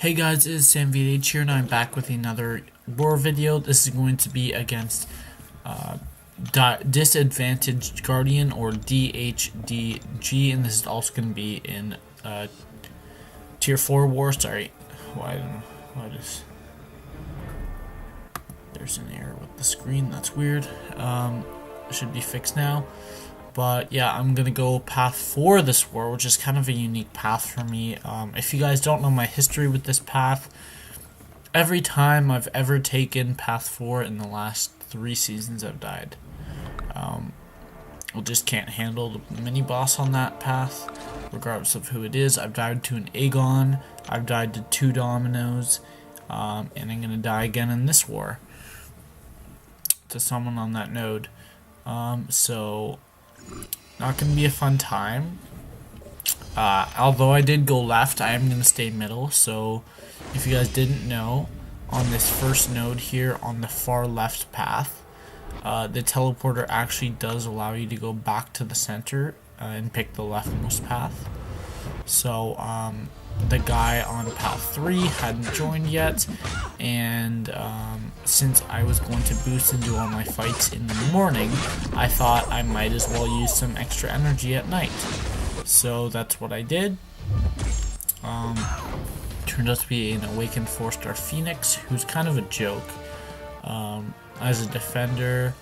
Hey guys, it is SamVH here, and I'm back with another war video. This is going to be against Disadvantaged Guardian, or DHDG, and this is also going to be in Tier 4 war. Sorry, there's an error with the screen, that's weird. It should be fixed now. But yeah, I'm going to go path 4 this war, which is kind of a unique path for me. If you guys don't know my history with this path, every time I've ever taken path 4 in the last 3 seasons, I've died. I just can't handle the mini-boss on that path, regardless of who it is. I've died to an Aegon, I've died to 2 Dominoes, and I'm going to die again in this war to someone on that node. So not going to be a fun time. Although I did go left, I am going to stay middle. So if you guys didn't know, on this first node here on the far left path, the teleporter actually does allow you to go back to the center and pick the leftmost path. So the guy on path 3 hadn't joined yet, and since I was going to boost and do all my fights in the morning, I thought I might as well use some extra energy at night. So that's what I did. Turned out to be an awakened 4-star Phoenix, who's kind of a joke. As a defender,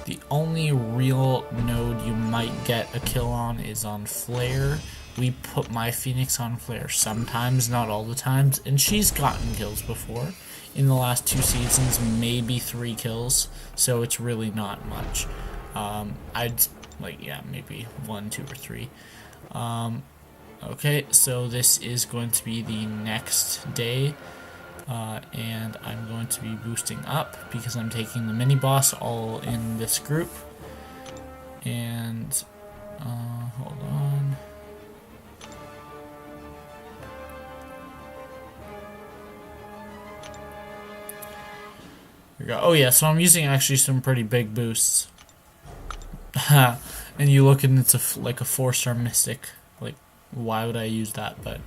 the only real node you might get a kill on is on Flare. We put my Phoenix on Flare sometimes, not all the times, and she's gotten kills before. In the last 2 seasons, maybe 3 kills, so it's really not much. Maybe 1, 2, or 3. Okay, so this is going to be the next day, and I'm going to be boosting up because I'm taking the mini-boss all in this group. And, hold on. Oh yeah, so I'm using actually some pretty big boosts. And you look and it's like a 4-star Mystic. Like, why would I use that? But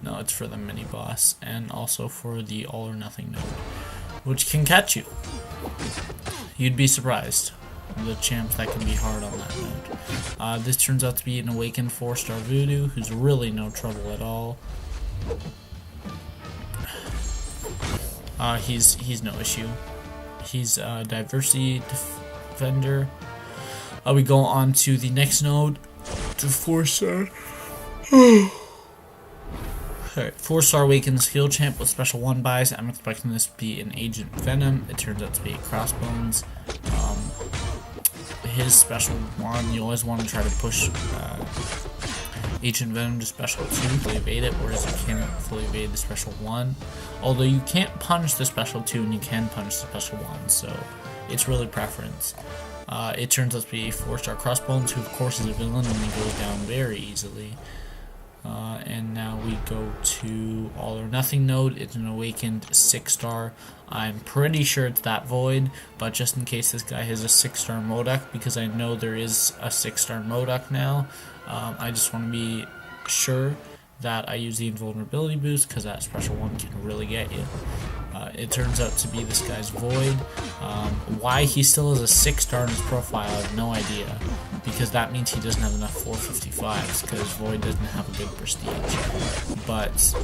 no, it's for the mini boss and also for the all or nothing node, which can catch you. You'd be surprised the champs that can be hard on that node. This turns out to be an awakened 4-star Voodoo, who's really no trouble at all. He's no issue. He's a diversity defender. We go on to the next node, to 4-star. Alright, 4-star awakened skill champ with special 1 buys. I'm expecting this to be an Agent Venom. It turns out to be a Crossbones. His special 1, you always want to try to push Agent Venom to special 2 to evade it, whereas you can't fully evade the special 1. Although you can't punch the special 2 and you can punch the special 1, so it's really preference. It turns out to be a 4-star Crossbones, who of course is a villain and he goes down very easily. And now we go to all or nothing node. It's an awakened 6-star. I'm pretty sure it's that Void, but just in case this guy has a 6-star Modok, because I know there is a 6-star Modok now, I just want to be sure that I use the invulnerability boost, because that special 1 can really get you. It turns out to be this guy's Void. Why he still has a 6-star in his profile, I have no idea, because that means he doesn't have enough 455s, because Void doesn't have a good prestige. But,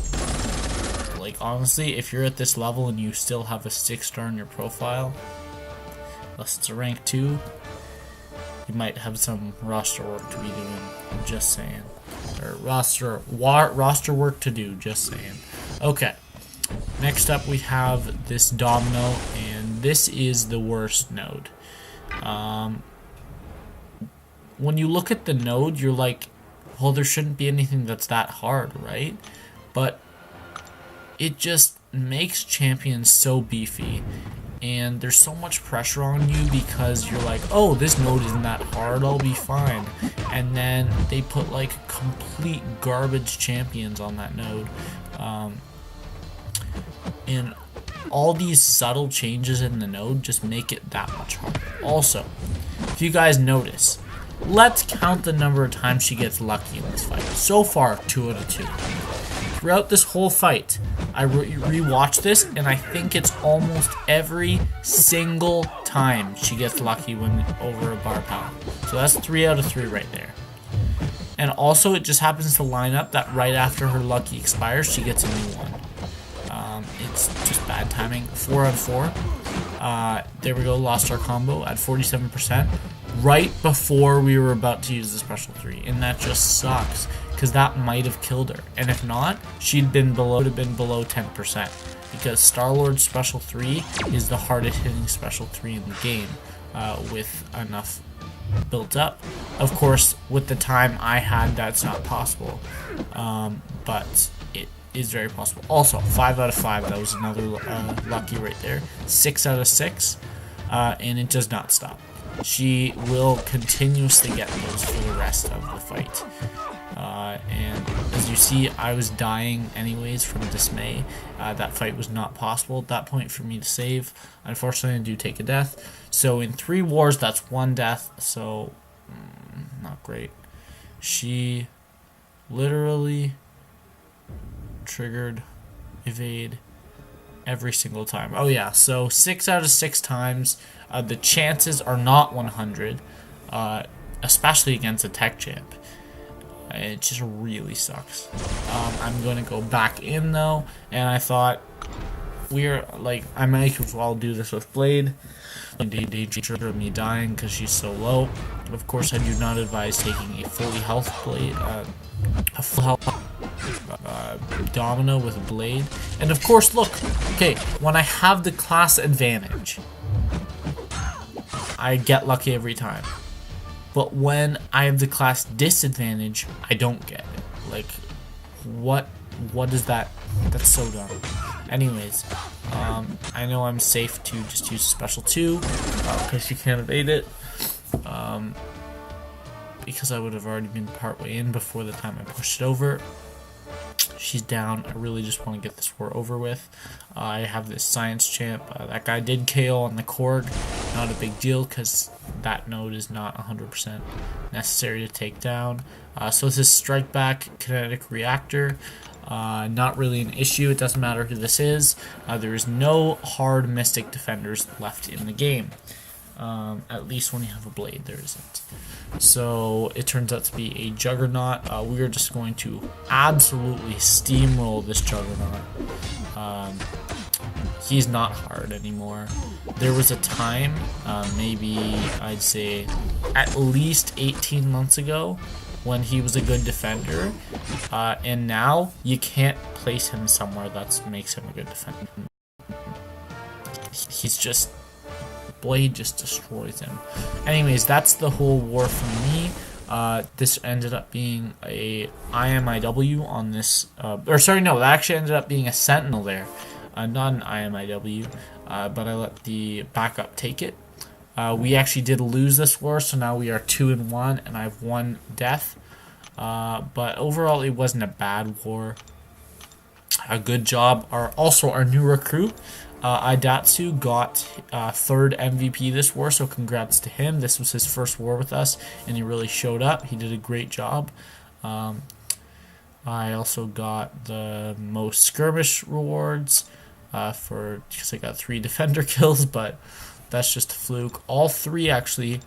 like, honestly, if you're at this level and you still have a 6-star in your profile, unless it's a rank 2, you might have some roster work to be doing, just saying. Or roster work to do, just saying. Okay. Next up we have this Domino, and this is the worst node. When you look at the node, you're like, well, there shouldn't be anything that's that hard, right? But it just makes champions so beefy, and there's so much pressure on you because you're like, oh, this node isn't that hard, I'll be fine. And then they put like complete garbage champions on that node. And all these subtle changes in the node just make it that much harder. Also, if you guys notice, let's count the number of times she gets lucky in this fight. So far, 2 out of 2. Throughout this whole fight, I rewatched this, and I think it's almost every single time she gets lucky when over a bar pal. So that's 3 out of 3 right there. And also, it just happens to line up that right after her lucky expires, she gets a new one. It's just bad timing. 4 out of 4. There we go, lost our combo at 47%. Right before we were about to use the special 3. And that just sucks, because that might have killed her. And if not, would have been below 10%. Because Star-Lord's special 3 is the hardest hitting special 3 in the game, with enough built up. Of course, with the time I had, that's not possible, but it is very possible. Also, 5 out of 5, that was another lucky right there. 6 out of 6, and it does not stop. She will continuously get those for the rest of the fight. And as you see, I was dying anyways from dismay. That fight was not possible at that point for me to save. Unfortunately, I do take a death. So in 3 wars, that's 1 death. So, not great. She literally triggered evade every single time. Oh yeah, so 6 out of 6 times. The chances are not 100, especially against a tech champ. It just really sucks. I'm going to go back in though, and I thought I might as well do this with Blade. Danger of me dying because she's so low. Of course, I do not advise taking a fully health Blade, a full health Domino with a Blade. And of course, look, okay, when I have the class advantage, I get lucky every time. But when I have the class disadvantage, I don't get it. Like, what is that? That's so dumb. Anyways, I know I'm safe to just use special 2, because you can't evade it. Because I would have already been partway in before the time I pushed it over. She's down. I really just want to get this war over with. I have this science champ. That guy did KO on the Korg. Not a big deal because that node is not 100% necessary to take down. So this is strike back kinetic reactor. Not really an issue. It doesn't matter who this is. There is no hard mystic defenders left in the game. At least when you have a Blade, there isn't. So it turns out to be a Juggernaut. We are just going to absolutely steamroll this Juggernaut. He's not hard anymore. There was a time, maybe I'd say at least 18 months ago, when he was a good defender, and now you can't place him somewhere that makes him a good defender. He's just... Blade just destroys him. Anyways, that's the whole war for me. This ended up being a IMIW on this, or sorry, no, that actually ended up being a Sentinel there, not an IMIW, but I let the backup take it. We actually did lose this war, so now we are 2-1, and I have 1 death. But overall, it wasn't a bad war. A good job. Also, our new recruit, Idatsu, got 3rd MVP this war, so congrats to him. This was his first war with us, and he really showed up. He did a great job. I also got the most skirmish rewards because I got 3 defender kills, but that's just a fluke. All 3 actually,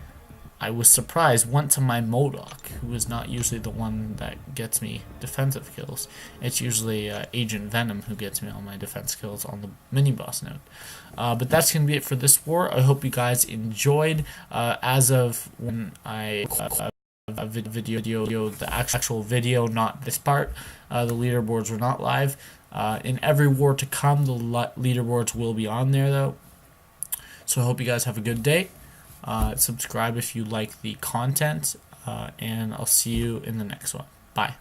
I was surprised, went to my MODOK, who is not usually the one that gets me defensive kills. It's usually Agent Venom who gets me all my defense kills on the mini-boss node. But that's going to be it for this war. I hope you guys enjoyed. As of when I a video, the actual video, not this part, the leaderboards were not live. In every war to come, the leaderboards will be on there, though. So I hope you guys have a good day. Subscribe if you like the content, and I'll see you in the next one. Bye.